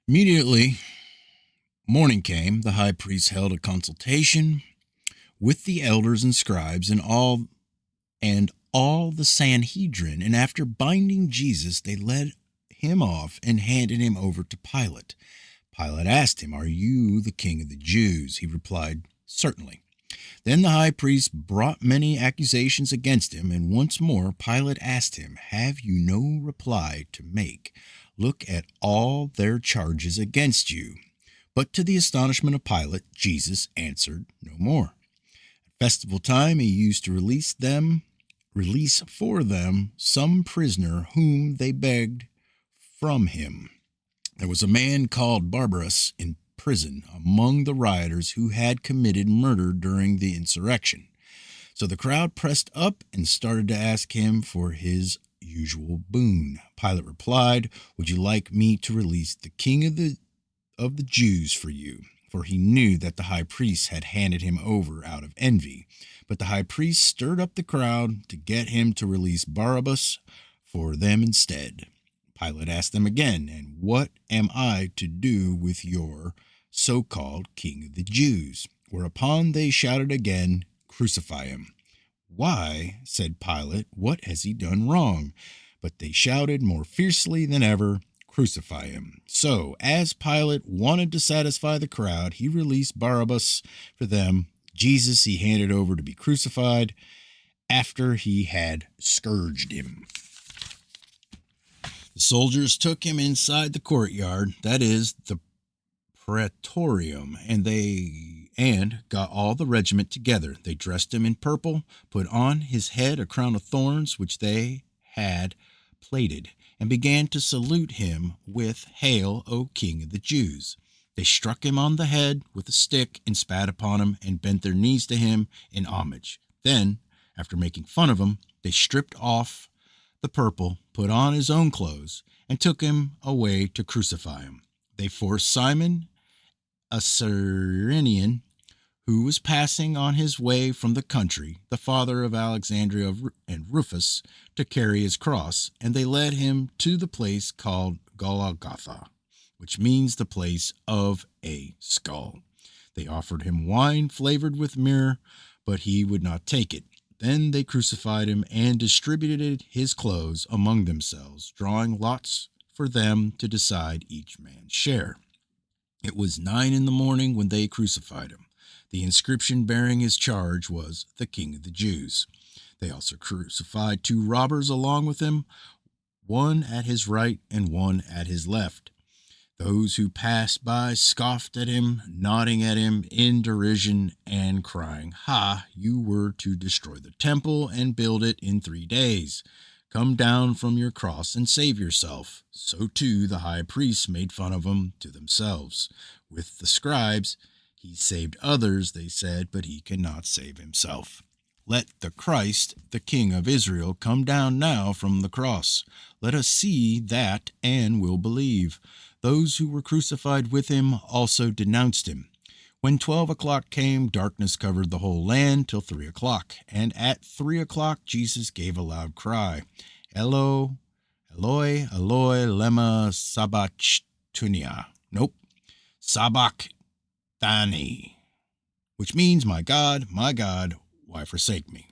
Immediately, morning came. The high priest held a consultation with the elders and scribes and all the Sanhedrin, and after binding Jesus, they led him off and handed him over to Pilate. Pilate asked him, "Are you the king of the Jews?" He replied, "Certainly." Then the high priest brought many accusations against him, and once more Pilate asked him, "Have you no reply to make? Look at all their charges against you." But to the astonishment of Pilate, Jesus answered no more. At festival time, he used to release for them some prisoner whom they begged from him. There was a man called Barabbas in prison among the rioters who had committed murder during the insurrection. So the crowd pressed up and started to ask him for his usual boon. Pilate replied, "Would you like me to release the king of the Jews for you?" For he knew that the high priest had handed him over out of envy. But the high priest stirred up the crowd to get him to release Barabbas for them instead. Pilate asked them again, "And what am I to do with your so-called king of the Jews?" Whereupon they shouted again, "Crucify him." "Why?" said Pilate, "what has he done wrong?" But they shouted more fiercely than ever, "Crucify him." So, as Pilate wanted to satisfy the crowd, he released Barabbas for them. Jesus he handed over to be crucified after he had scourged him. The soldiers took him inside the courtyard, that is, the praetorium, and got all the regiment together. They dressed him in purple, put on his head a crown of thorns which they had plaited, and began to salute him with, "Hail, O King of the Jews." They struck him on the head with a stick and spat upon him and bent their knees to him in homage. Then, after making fun of him, they stripped off the purple, put on his own clothes, and took him away to crucify him. They forced Simon, a Cyrenian, who was passing on his way from the country, the father of Alexandria and Rufus, to carry his cross, and they led him to the place called Golgotha, which means the place of a skull. They offered him wine flavored with myrrh, but he would not take it. Then they crucified him and distributed his clothes among themselves, drawing lots for them to decide each man's share. It was 9 in the morning when they crucified him. The inscription bearing his charge was, "The King of the Jews." They also crucified 2 robbers along with him, one at his right and one at his left. Those who passed by scoffed at him, nodding at him in derision and crying, "Ha, you were to destroy the temple and build it in 3 days. Come down from your cross and save yourself." So too the high priests made fun of him to themselves. With the scribes, "He saved others," they said, "but he cannot save himself. Let the Christ, the King of Israel, come down now from the cross. Let us see that and will believe." Those who were crucified with him also denounced him. When 12 o'clock came, darkness covered the whole land till 3 o'clock. And at 3 o'clock, Jesus gave a loud cry, "Eloi, Eloi, Eloi, lema sabachthani." Sabachthani, which means, my God, why forsake me?"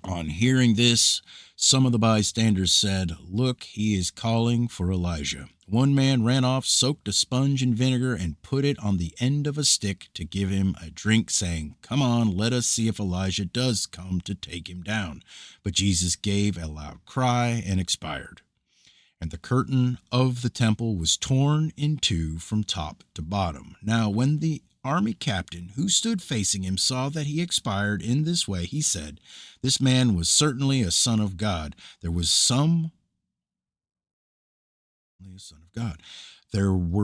On hearing this, some of the bystanders said, "Look, he is calling for Elijah." One man ran off, soaked a sponge in vinegar, and put it on the end of a stick to give him a drink, saying, "Come on, let us see if Elijah does come to take him down." But Jesus gave a loud cry and expired. And the curtain of the temple was torn in two from top to bottom. Now when the army captain who stood facing him saw that he expired in this way, he said, "This man was certainly a son of God." There were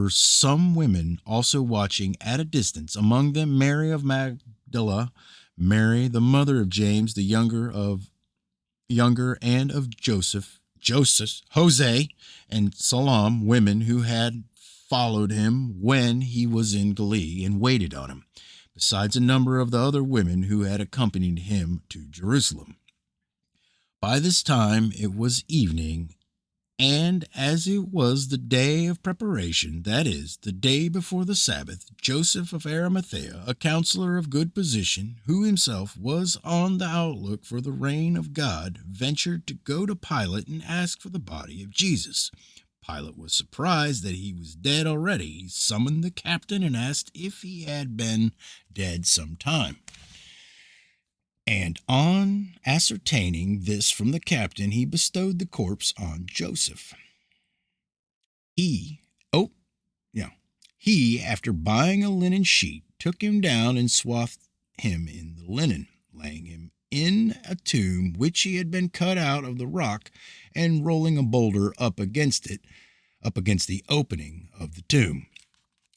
some women also watching at a distance, among them Mary of Magdala, Mary the mother of James the younger, and of Joseph, Jose, and Salome, women who had followed him when he was in Galilee and waited on him, besides a number of the other women who had accompanied him to Jerusalem. By this time it was evening, And as it was the day of preparation, that is, the day before the Sabbath, Joseph of Arimathea, a counselor of good position, who himself was on the outlook for the reign of God, ventured to go to Pilate and ask for the body of Jesus. Pilate was surprised that he was dead already. He summoned the captain and asked if he had been dead some time. And on ascertaining this from the captain, he bestowed the corpse on Joseph. He, after buying a linen sheet, took him down and swathed him in the linen, laying him in a tomb which he had been cut out of the rock, and rolling a boulder up against the opening of the tomb.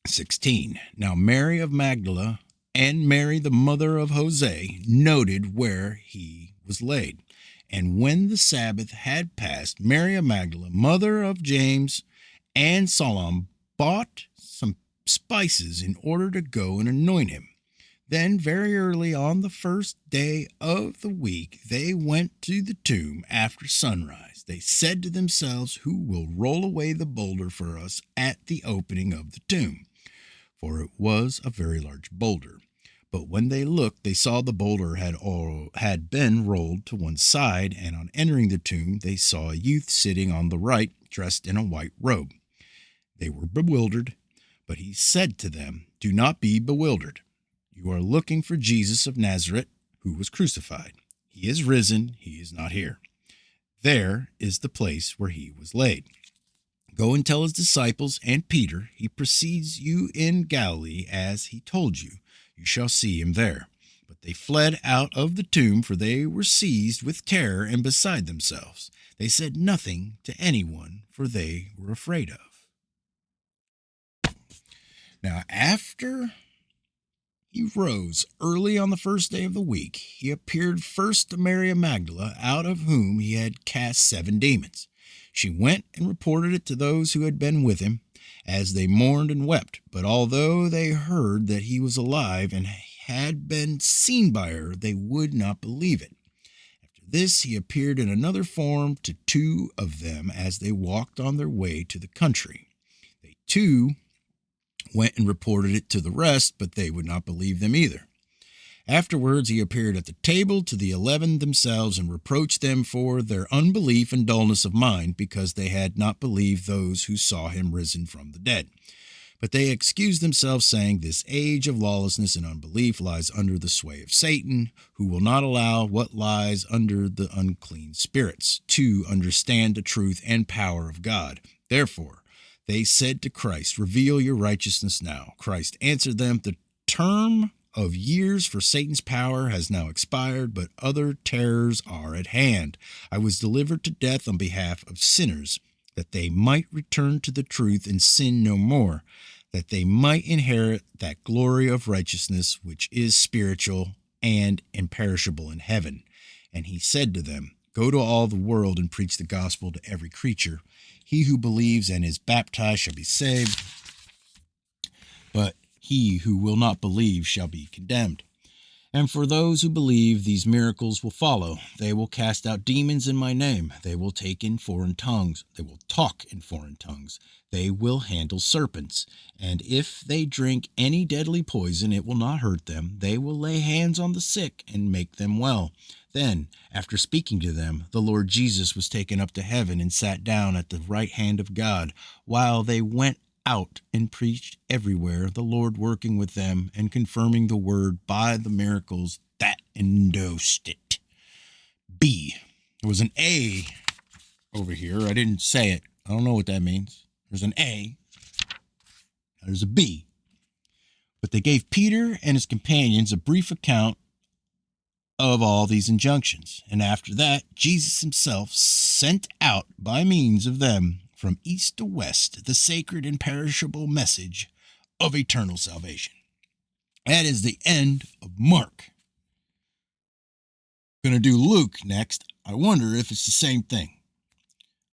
16. Now Mary of Magdala and Mary the mother of Jose noted where he was laid. And when the Sabbath had passed, Mary of Magdala, mother of James and Salome, bought some spices in order to go and anoint him. Then very early on the first day of the week, they went to the tomb after sunrise. They said to themselves, "Who will roll away the boulder for us at the opening of the tomb?" For it was a very large boulder. But when they looked, they saw the boulder had been rolled to one side, and on entering the tomb, they saw a youth sitting on the right, dressed in a white robe. They were bewildered, but he said to them, "Do not be bewildered. You are looking for Jesus of Nazareth, who was crucified. He is risen. He is not here. There is the place where he was laid. Go and tell his disciples and Peter, he precedes you in Galilee as he told you. You shall see him there." But they fled out of the tomb, for they were seized with terror and beside themselves. They said nothing to anyone, for they were afraid of. Now, after he rose early on the first day of the week, he appeared first to Mary of Magdala, out of whom he had cast 7 demons. She went and reported it to those who had been with him, as they mourned and wept. But although they heard that he was alive and had been seen by her, they would not believe it. After this, he appeared in another form to 2 of them as they walked on their way to the country. They too went and reported it to the rest, but they would not believe them either. Afterwards, he appeared at the table to the 11 themselves and reproached them for their unbelief and dullness of mind, because they had not believed those who saw him risen from the dead. But they excused themselves, saying, "This age of lawlessness and unbelief lies under the sway of Satan, who will not allow what lies under the unclean spirits to understand the truth and power of God. Therefore, they said to Christ, 'Reveal your righteousness now.' Christ answered them, 'The term of years for Satan's power has now expired, but other terrors are at hand. I was delivered to death on behalf of sinners, that they might return to the truth and sin no more, that they might inherit that glory of righteousness which is spiritual and imperishable in heaven.' And he said to them, 'Go to all the world and preach the gospel to every creature. He who believes and is baptized shall be saved, but he who will not believe shall be condemned. And for those who believe, these miracles will follow. They will cast out demons in my name. They will talk in foreign tongues. They will handle serpents. And if they drink any deadly poison, it will not hurt them. They will lay hands on the sick and make them well.' Then, after speaking to them, the Lord Jesus was taken up to heaven and sat down at the right hand of God, while they went out and preached everywhere, the Lord working with them and confirming the word by the miracles that endorsed it." B. There was an A over here. I didn't say it. I don't know what that means. There's an A. There's a B. But they gave Peter and his companions a brief account of all these injunctions. And after that, Jesus himself sent out by means of them from east to west the sacred and perishable message of eternal salvation. That is the end of Mark. Going to do Luke next. I wonder if it's the same thing.